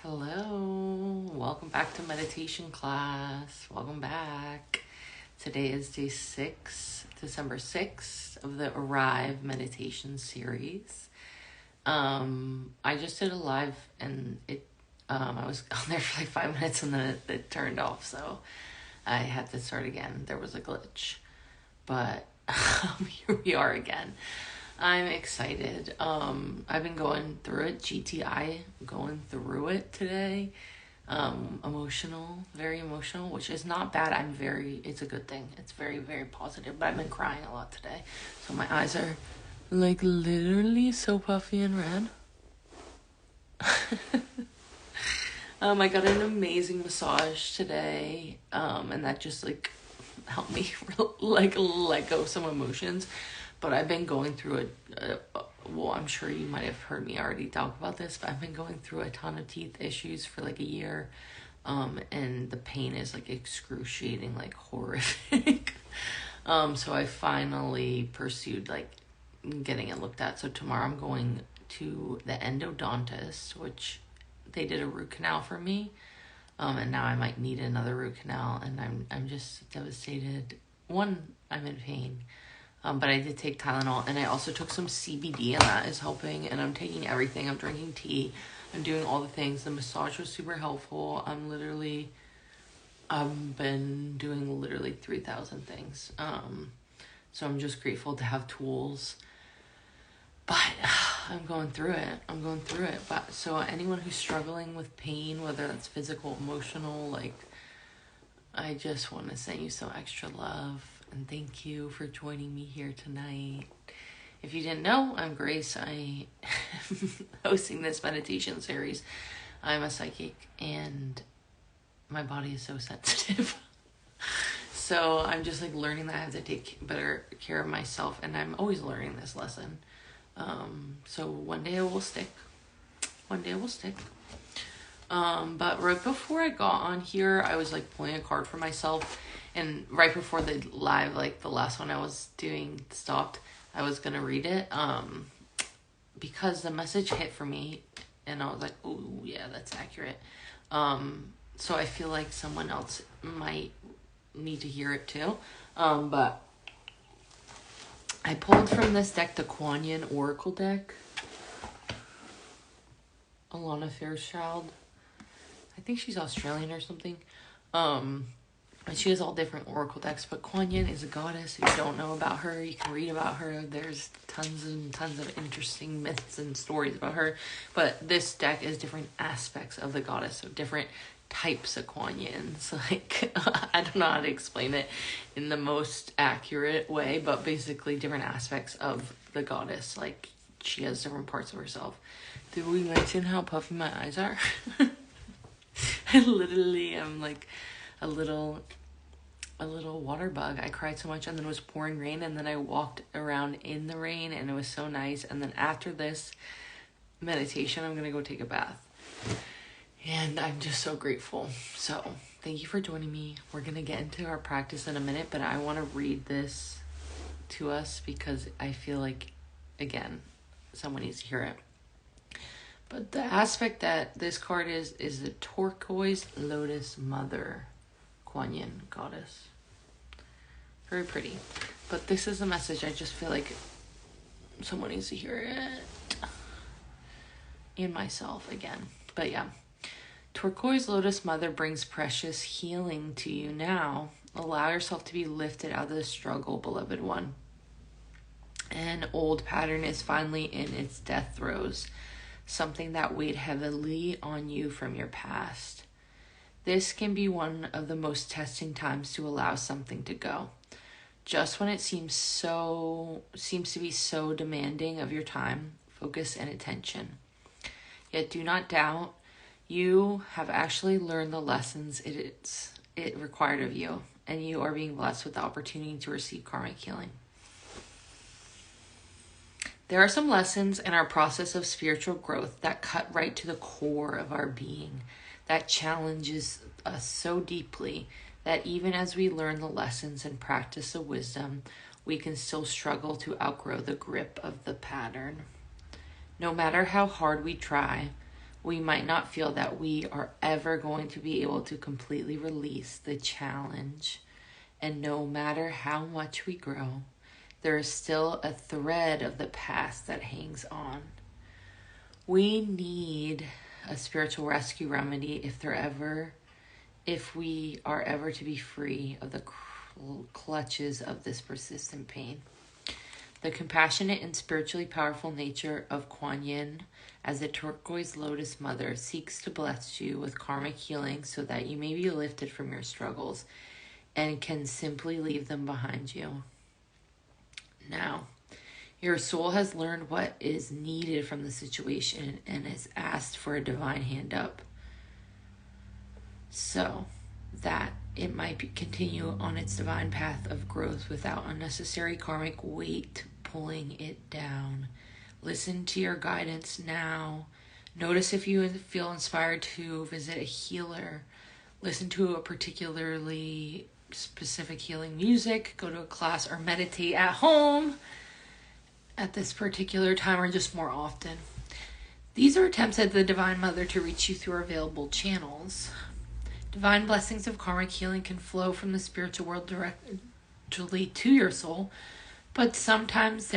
Hello, welcome back to meditation class. Welcome back. Today is day 6, December 6th of the Arrive meditation series. I just did a live and I was on there for like 5 minutes and then it turned off, so I had to start again. There was a glitch, but here we are again. I'm excited. I've been going through it, going through it today. Emotional, very emotional, which is not bad. It's a good thing. It's very, very positive, but I've been crying a lot today. So my eyes are like literally so puffy and red. I got an amazing massage today. And that just like helped me like let go of some emotions. But I've been going through well, I'm sure you might have heard me already talk about this, but I've been going through a ton of teeth issues for like a year. And the pain is like excruciating, like horrific. So I finally pursued like getting it looked at. So tomorrow I'm going to the endodontist, which they did a root canal for me. And now I might need another root canal, and I'm just devastated. One, I'm in pain. But I did take Tylenol, and I also took some CBD, and that is helping. And I'm taking everything. I'm drinking tea. I'm doing all the things. The massage was super helpful. I've been doing literally 3,000 things. So I'm just grateful to have tools. But I'm going through it. But so anyone who's struggling with pain, whether that's physical, emotional, like, I just want to send you some extra love. And thank you for joining me here tonight. If you didn't know, I'm Grace. I am hosting this meditation series. I'm a psychic and my body is so sensitive. So I'm just like learning that I have to take better care of myself, and I'm always learning this lesson. So one day it will stick. But right before I got on here, I was like pulling a card for myself. And right before the live, like the last one I was doing stopped, I was going to read it. Because the message hit for me and I was like, oh yeah, that's accurate. So I feel like someone else might need to hear it too. But I pulled from this deck, the Kuan Yin Oracle deck. Alana Fairchild. I think she's Australian or something. And she has all different oracle decks, but Kuan Yin is a goddess. If you don't know about her, you can read about her. There's tons and tons of interesting myths and stories about her. But this deck is different aspects of the goddess, so different types of Kuan Yin. So like, I don't know how to explain it in the most accurate way, but basically different aspects of the goddess. Like, she has different parts of herself. Did we mention how puffy my eyes are? I literally am like a little water bug. I cried so much, and then it was pouring rain, and then I walked around in the rain, and it was so nice. And then after this meditation, I'm gonna go take a bath, and I'm just so grateful. So thank you for joining me. We're gonna get into our practice in a minute, but I want to read this to us because I feel like, again, someone needs to hear it. But the aspect that this card is the turquoise lotus mother, Kuan Yin goddess. Very pretty. But this is a message. I just feel like someone needs to hear it. And myself again. But yeah. Turquoise lotus mother brings precious healing to you now. Allow yourself to be lifted out of the struggle, beloved one. An old pattern is finally in its death throes. Something that weighed heavily on you from your past. This can be one of the most testing times to allow something to go. Just when it seems to be so demanding of your time, focus, and attention. Yet do not doubt, you have actually learned the lessons it required of you, and you are being blessed with the opportunity to receive karmic healing. There are some lessons in our process of spiritual growth that cut right to the core of our being, that challenges us so deeply that even as we learn the lessons and practice the wisdom, we can still struggle to outgrow the grip of the pattern. No matter how hard we try, We might not feel that we are ever going to be able to completely release the challenge. And no matter how much we grow, there is still a thread of the past that hangs on. We need a spiritual rescue remedy if we are ever to be free of the clutches of this persistent pain. The compassionate and spiritually powerful nature of Kuan Yin as a turquoise lotus mother seeks to bless you with karmic healing so that you may be lifted from your struggles and can simply leave them behind you. Now, your soul has learned what is needed from the situation and has asked for a divine hand up so that it might continue on its divine path of growth without unnecessary karmic weight pulling it down. Listen to your guidance now. Notice if you feel inspired to visit a healer. Listen to a particularly specific healing music. Go to a class or meditate at home at this particular time or just more often. These are attempts at the Divine Mother to reach you through available channels. Divine blessings of karmic healing can flow from the spiritual world directly to your soul, but sometimes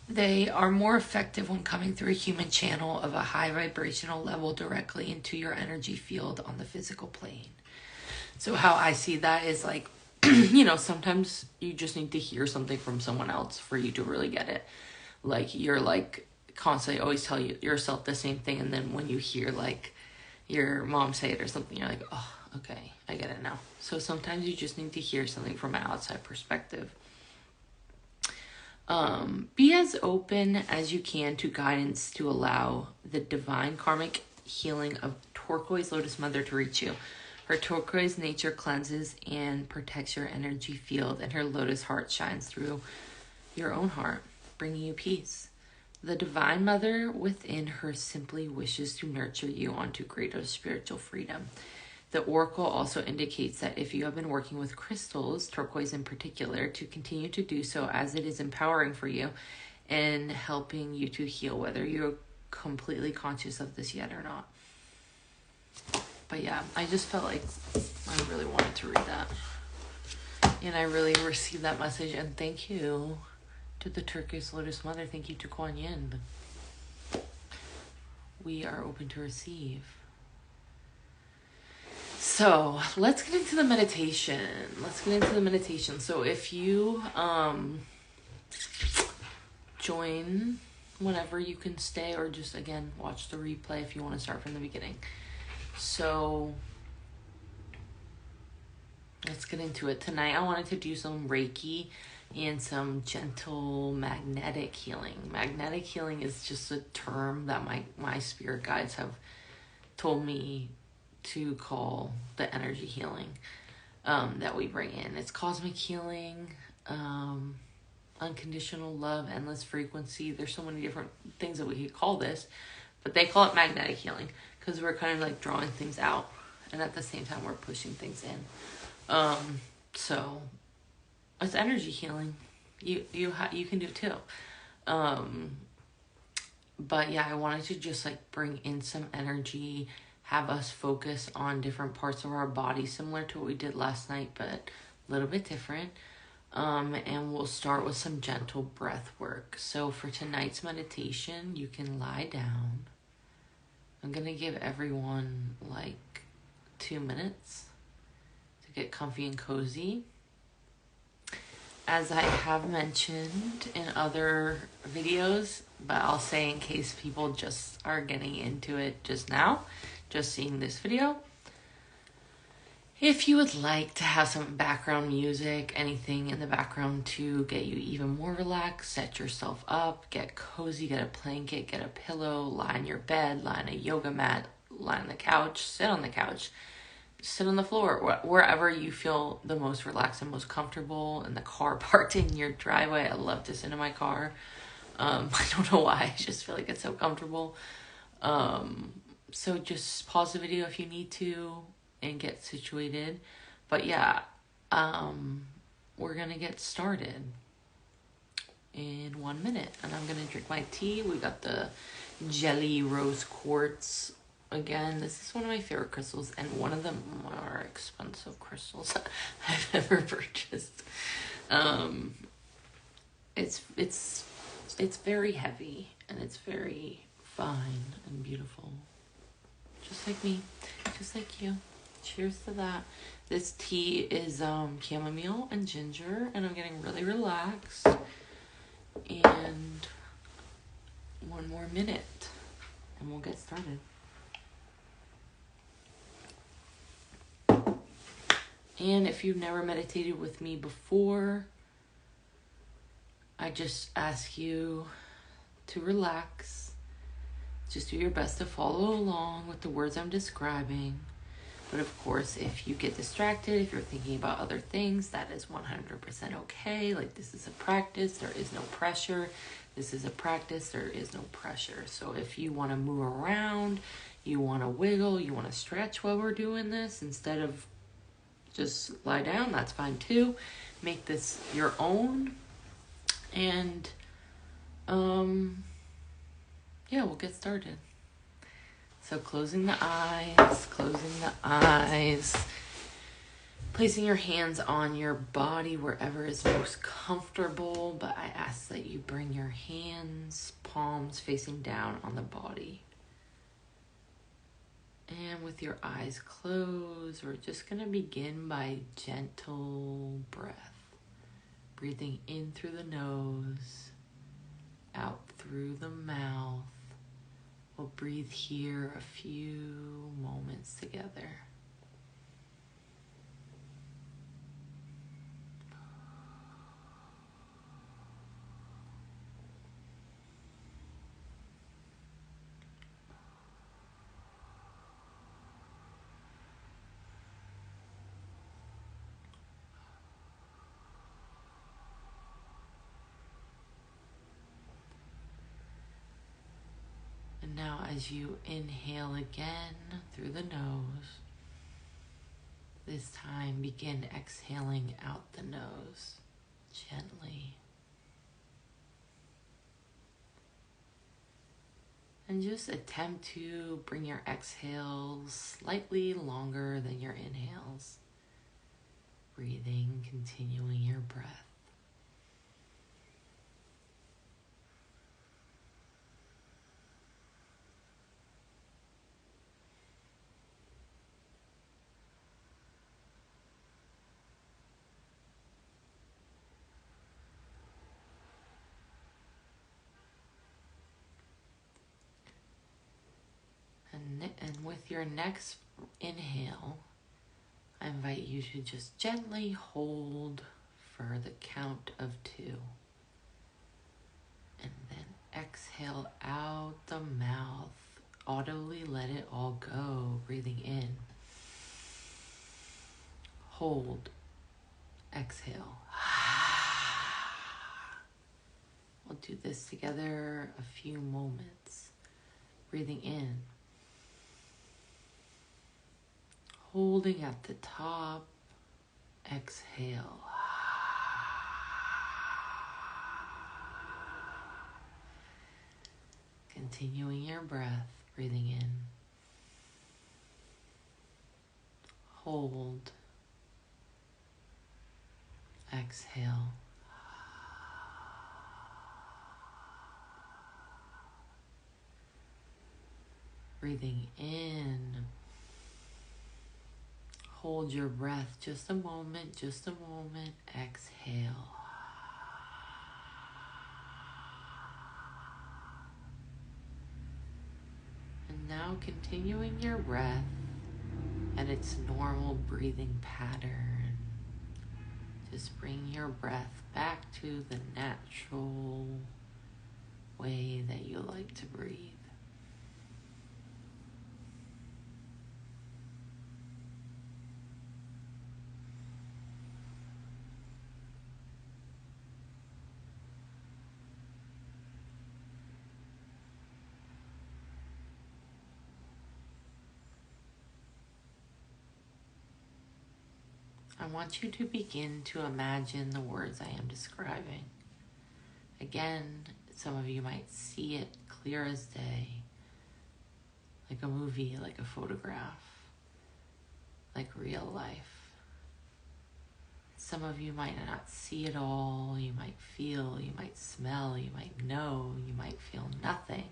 they are more effective when coming through a human channel of a high vibrational level directly into your energy field on the physical plane. So how I see that is like, sometimes you just need to hear something from someone else for you to really get it. Like you're like constantly always tell yourself the same thing, and then when you hear like your mom say it or something, you're like, oh, okay, I get it now. So sometimes you just need to hear something from an outside perspective. Be as open as you can to guidance to allow the divine karmic healing of turquoise lotus mother to reach you. Her turquoise nature cleanses and protects your energy field, and her lotus heart shines through your own heart, bringing you peace. The Divine Mother within her simply wishes to nurture you onto greater spiritual freedom. The oracle also indicates that if you have been working with crystals, turquoise in particular, to continue to do so as it is empowering for you and helping you to heal, whether you're completely conscious of this yet or not. But yeah, I just felt like I really wanted to read that. And I really received that message. And thank you to the Turkish Lotus Mother. Thank you to Kuan Yin. We are open to receive. So let's get into the meditation. So if you join whenever, you can stay or just again watch the replay if you want to start from the beginning. So let's get into it. Tonight I wanted to do some Reiki and some gentle magnetic healing. Magnetic healing is just a term that my spirit guides have told me to call the energy healing that we bring in. It's cosmic healing, unconditional love, endless frequency. There's so many different things that we could call this, but they call it magnetic healing because we're kind of like drawing things out, and at the same time we're pushing things in. So it's energy healing. You can do it too. But yeah, I wanted to just like bring in some energy, have us focus on different parts of our body, similar to what we did last night, but a little bit different. And we'll start with some gentle breath work. So for tonight's meditation, you can lie down. I'm going to give everyone like 2 minutes to get comfy and cozy. As I have mentioned in other videos, but I'll say in case people just are getting into it just now, just seeing this video. If you would like to have some background music, anything in the background to get you even more relaxed, set yourself up, get cozy, get a blanket, get a pillow, lie in your bed, lie on a yoga mat, lie on the couch, sit on the couch, sit on the floor, wherever you feel the most relaxed and most comfortable. In the car parked in your driveway, I love to sit in my car. I don't know why, I just feel like it's so comfortable. So just pause the video if you need to and get situated. But yeah, we're gonna get started. in 1 minute. And I'm going to drink my tea. We got the jelly rose quartz. Again, this is one of my favorite crystals and one of the more expensive crystals I've ever purchased. It's very heavy and it's very fine and beautiful. Just like me, just like you. Cheers to that. This tea is chamomile and ginger, and I'm getting really relaxed. And 1 more minute and we'll get started. And if you've never meditated with me before, I just ask you to relax. Just do your best to follow along with the words I'm describing. But of course, if you get distracted, if you're thinking about other things, that is 100% okay. Like, this is a practice. There is no pressure. This is a practice. There is no pressure. So if you want to move around, you want to wiggle, you want to stretch while we're doing this, instead of just lie down, that's fine too. Make this your own. And, yeah, we'll get started. So closing the eyes, placing your hands on your body wherever is most comfortable, but I ask that you bring your hands, palms facing down on the body. And with your eyes closed, we're just going to begin by gentle breath. Breathing in through the nose, out through the mouth. We'll breathe here a few moments together. And now as you inhale again through the nose, this time begin exhaling out the nose gently. And just attempt to bring your exhales slightly longer than your inhales. Breathing, continuing your breath. And with your next inhale, I invite you to just gently hold for the count of 2. And then exhale out the mouth. Audibly let it all go. Breathing in. Hold. Exhale. We'll do this together a few moments. Breathing in. Holding at the top. Exhale. Continuing your breath, breathing in. Hold. Exhale. Breathing in. Hold your breath just a moment, Exhale. And now continuing your breath at its normal breathing pattern. Just bring your breath back to the natural way that you like to breathe. I want you to begin to imagine the words I am describing. Again, some of you might see it clear as day, like a movie, like a photograph, like real life. Some of you might not see it all. You might feel, you might smell, you might know, you might feel nothing.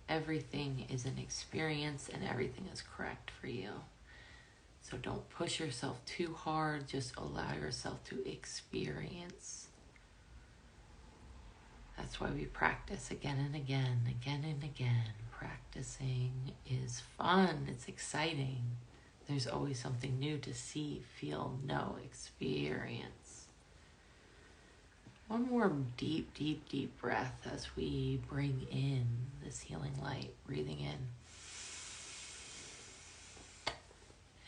Everything is an experience and everything is correct for you. So don't push yourself too hard. Just allow yourself to experience. That's why we practice again and again, again and again. Practicing is fun. It's exciting. There's always something new to see, feel, know, experience. One more deep, deep, deep breath as we bring in this healing light. Breathing in.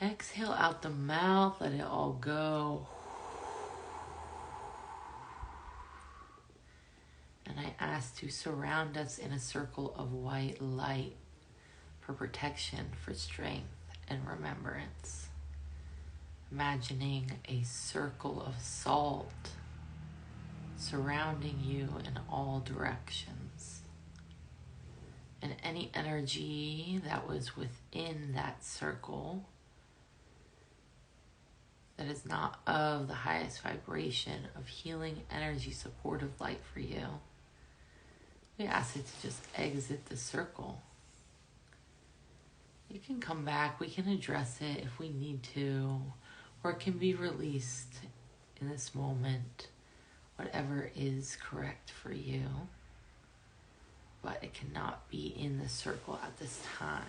Exhale out the mouth. Let it all go. And I ask to surround us in a circle of white light for protection, for strength, and remembrance. Imagining a circle of salt surrounding you in all directions. And any energy that was within that circle that is not of the highest vibration of healing energy, supportive light for you, we ask it to just exit the circle. You can come back, we can address it if we need to, or it can be released in this moment, whatever is correct for you. But it cannot be in the circle at this time.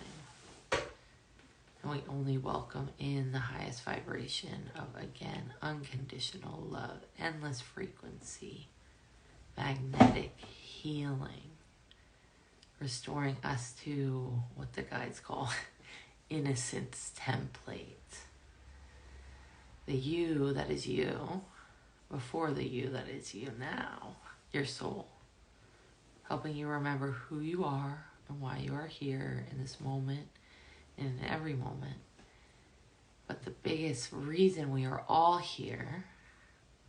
And we only welcome in the highest vibration of, again, unconditional love, endless frequency, magnetic healing, restoring us to what the guides call innocence template. The you that is you before the you that is you now, your soul. Helping you remember who you are and why you are here in this moment and in every moment. But the biggest reason we are all here,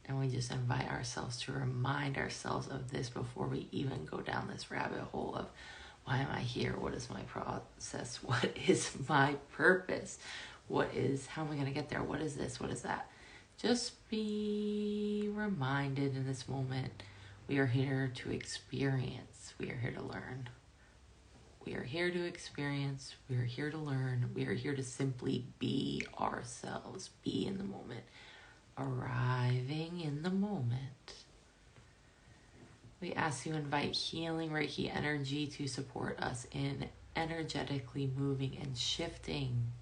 and we just invite ourselves to remind ourselves of this before we even go down this rabbit hole of why am I here? What is my process? What is my purpose? How am I going to get there? What is this? What is that? Just be reminded in this moment, we are here to experience. We are here to learn. We are here to experience. We are here to learn. We are here to simply be ourselves, be in the moment, arriving in the moment. We ask you to invite healing Reiki energy to support us in energetically moving and shifting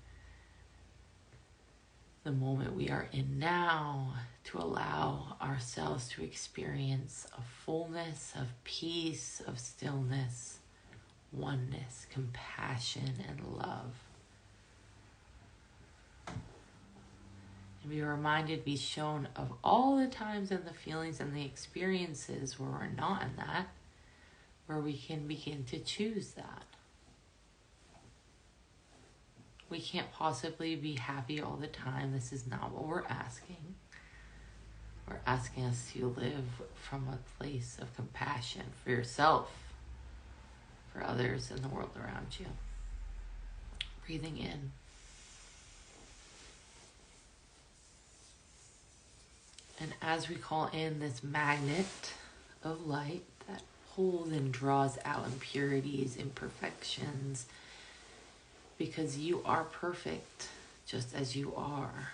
the moment we are in now, to allow ourselves to experience a fullness of peace, of stillness, oneness, compassion, and love. And be reminded, be shown of all the times and the feelings and the experiences where we're not in that, where we can begin to choose that. We can't possibly be happy all the time. This is not what we're asking. We're asking us to live from a place of compassion for yourself, for others in the world around you. Breathing in. And as we call in this magnet of light that pulls and draws out impurities, imperfections, because you are perfect just as you are.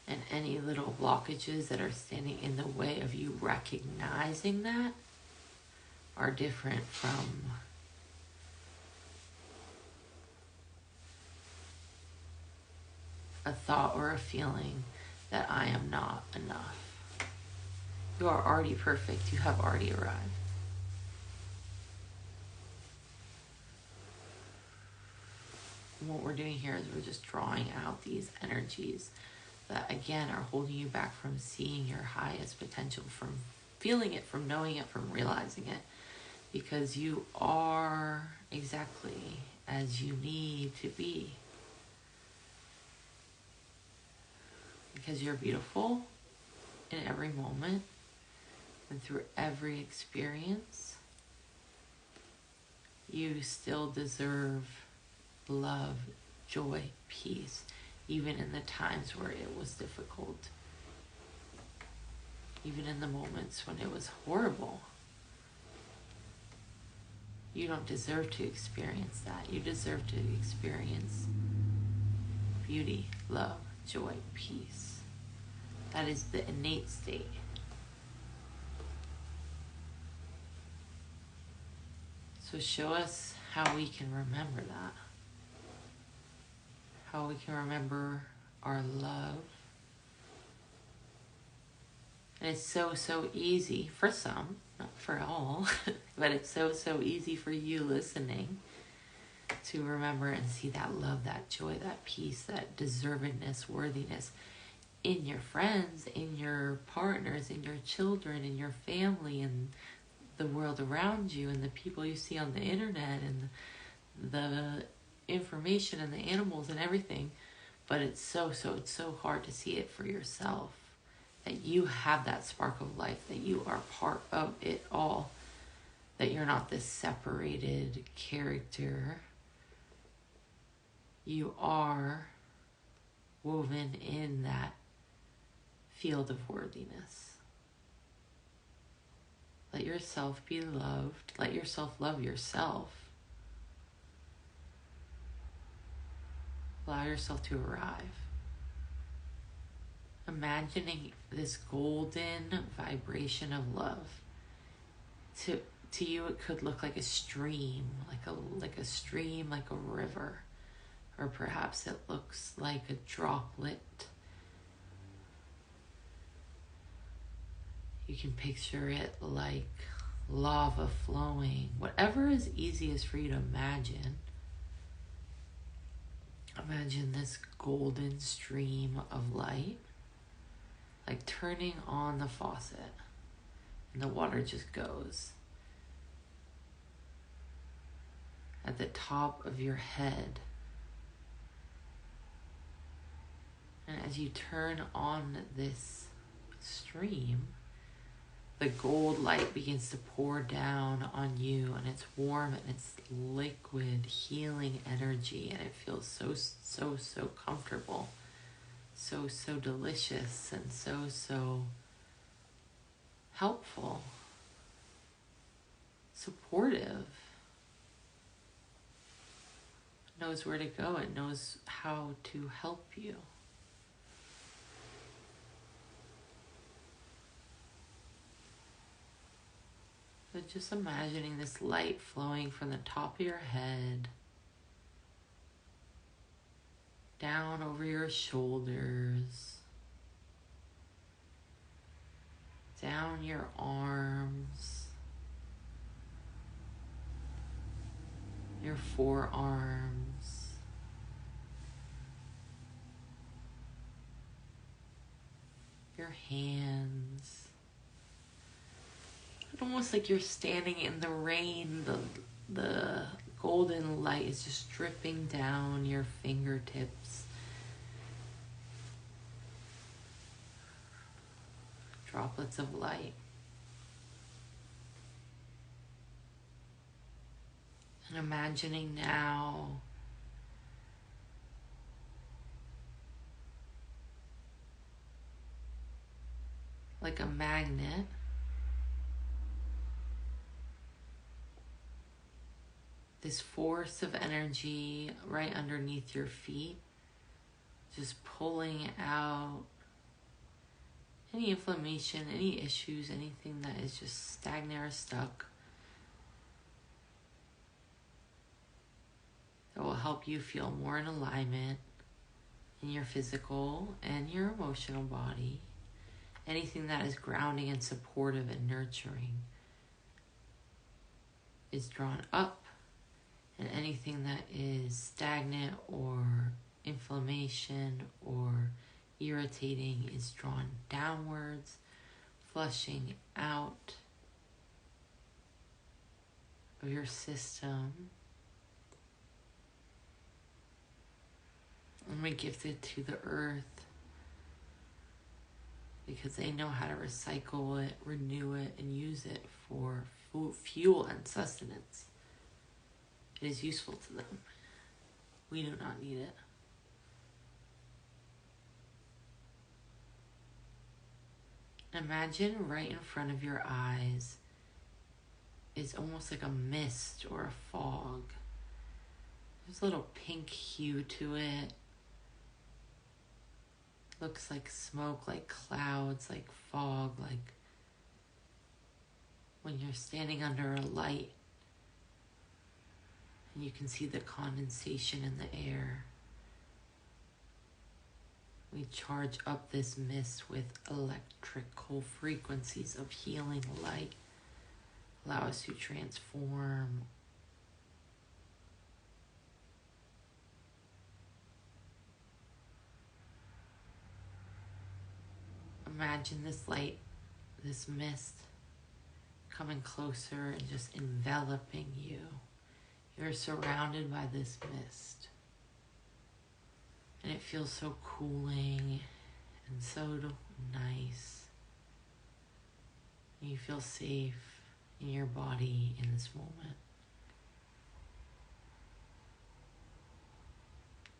And any little blockages that are standing in the way of you recognizing that are different from a thought or a feeling that I am not enough. You are already perfect. You have already arrived. And what we're doing here is we're just drawing out these energies that, again, are holding you back from seeing your highest potential, from feeling it, from knowing it, from realizing it. Because you are exactly as you need to be. Because you're beautiful in every moment. And through every experience, you still deserve love, joy, peace, even in the times where it was difficult, even in the moments when it was horrible. You don't deserve to experience that. You deserve to experience beauty, love, joy, peace. That is the innate state. So show us how we can remember that. How we can remember our love. And it's so easy for some, not for all, but it's so easy for you listening to remember and see that love, that joy, that peace, that deservedness, worthiness in your friends, in your partners, in your children, in your family, and the world around you, and the people you see on the internet, and the information and the animals and everything. But it's so hard to see it for yourself, that you have that spark of life, that you are part of it all, that you're not this separated character. You are woven in that field of worthiness. Let yourself be loved. Let yourself love yourself. Allow yourself to arrive. Imagining this golden vibration of love. To you, it could look like a stream, like a stream, like a river, or perhaps it looks like a droplet. You can picture it like lava flowing. Whatever is easiest for you to imagine. Imagine this golden stream of light, like turning on the faucet, and the water just goes. At the top of your head. And as you turn on this stream, the gold light begins to pour down on you, and it's warm and it's liquid, healing energy, and it feels so comfortable, so delicious, and so helpful, supportive. It knows where to go. It knows how to help you. So just imagining this light flowing from the top of your head, down over your shoulders, down your arms, your forearms, your hands. Almost like you're standing in the rain. The golden light is just dripping down your fingertips. Droplets of light. And imagining now like a magnet, this force of energy right underneath your feet, just pulling out any inflammation, any issues, anything that is just stagnant or stuck. That will help you feel more in alignment in your physical and your emotional body. Anything that is grounding and supportive and nurturing is drawn up. And anything that is stagnant or inflammation or irritating is drawn downwards, flushing out of your system. And we gift it to the earth. because they know how to recycle it, renew it, and use it for fuel and sustenance. It is useful to them. We do not need it. Imagine right in front of your eyes is almost like a mist or a fog. There's a little pink hue to it. Looks like smoke, like clouds, like fog, like when you're standing under a light and you can see the condensation in the air. We charge up this mist with electrical frequencies of healing light. Allow us to transform. Imagine this light, this mist, coming closer and just enveloping you. You're surrounded by this mist. And it feels so cooling and so nice. You feel safe in your body in this moment.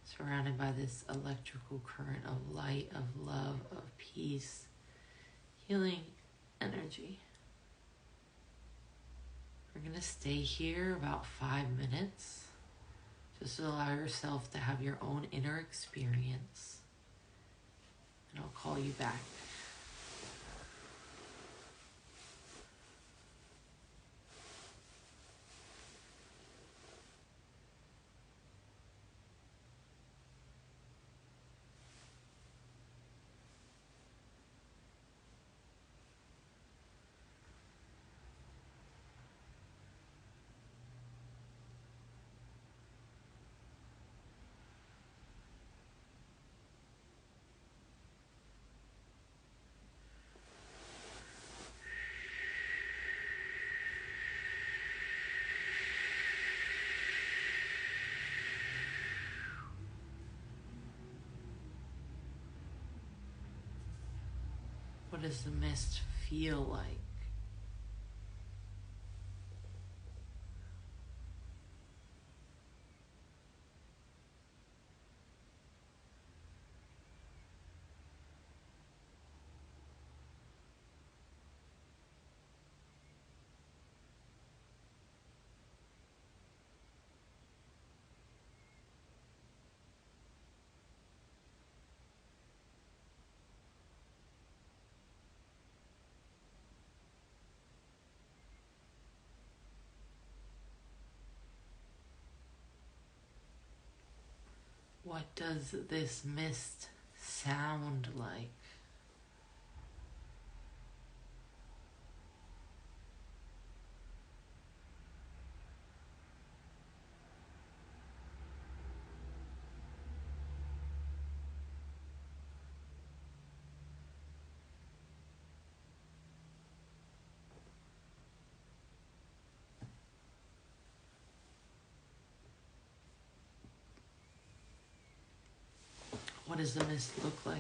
Surrounded by this electrical current of light, of love, of peace, healing energy. We're going to stay here about 5 minutes. Just allow yourself to have your own inner experience. And I'll call you back. What does the mist feel like? What does this mist sound like? What does the mist look like?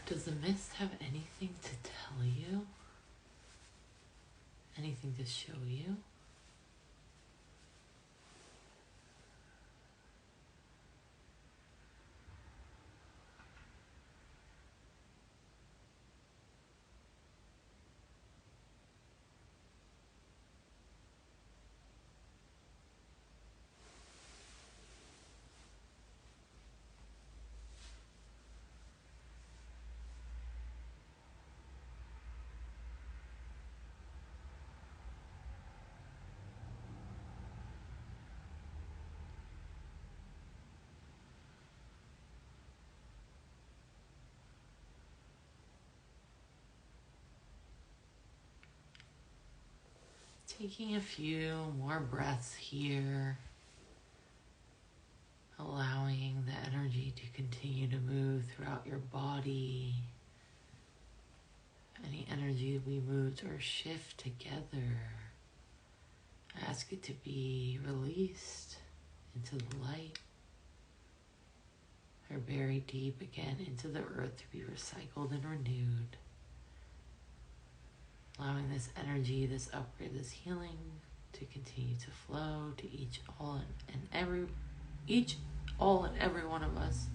Does the mist have anything to tell you? Anything to show you? Taking a few more breaths here, allowing the energy to continue to move throughout your body, Any energy we move or shift together, I ask it to be released into the light, or buried deep again into the earth to be recycled and renewed. Allowing this energy, this upgrade, this healing to continue to flow to all and every one of us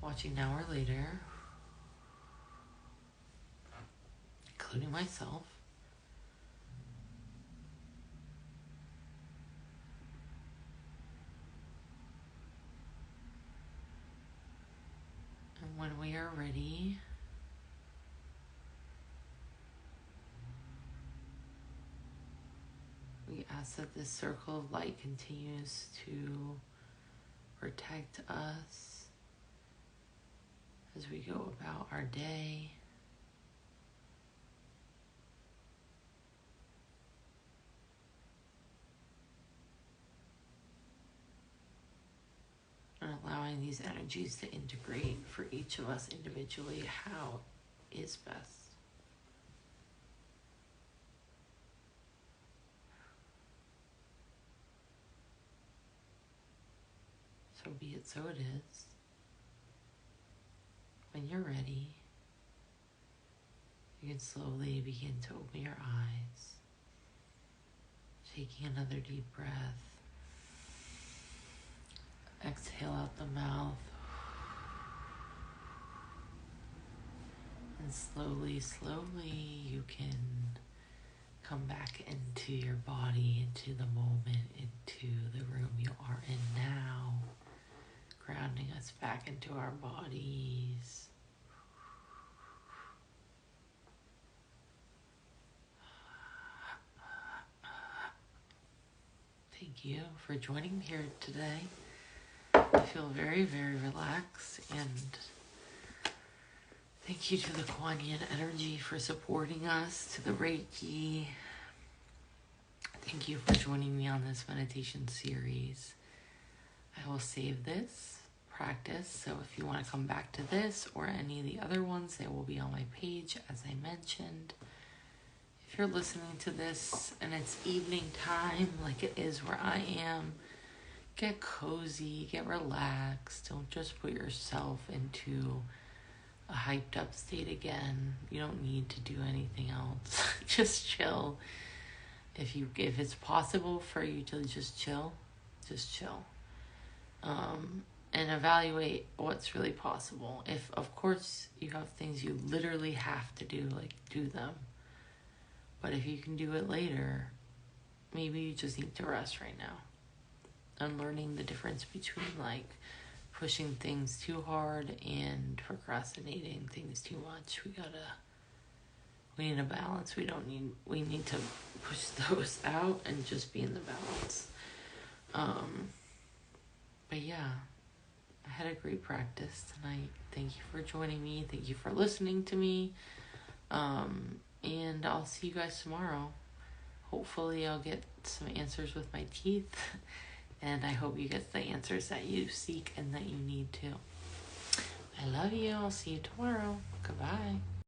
watching now or later, including myself. And when we are ready, we ask that this circle of light continues to protect us as we go about our day. And allowing these energies to integrate for each of us individually how is best. So be it, so it is. When you're ready, you can slowly begin to open your eyes, taking another deep breath. Exhale out the mouth. And slowly, you can come back into your body, into the moment, into the room you are in now, grounding us back into our bodies. Thank you for joining me here today. I feel very, very relaxed, and thank you to the Kuan Yin energy for supporting us, to the Reiki. Thank you for joining me on this meditation series. I will save this practice, so if you want to come back to this or any of the other ones, they will be on my page, as I mentioned. If you're listening to this and it's evening time, like it is where I am, get cozy, get relaxed. Don't just put yourself into a hyped up state again. You don't need to do anything else. Just chill. If it's possible for you to just chill, just chill. And evaluate what's really possible. If, of course, you have things you literally have to do, like do them. But if you can do it later, maybe you just need to rest right now. And learning the difference between like pushing things too hard and procrastinating things too much. We need a balance. We need to push those out and just be in the balance. But yeah, I had a great practice tonight. Thank you for joining me. Thank you for listening to me. And I'll see you guys tomorrow. Hopefully I'll get some answers with my teeth. And I hope you get the answers that you seek and that you need to. I love you. I'll see you tomorrow. Goodbye.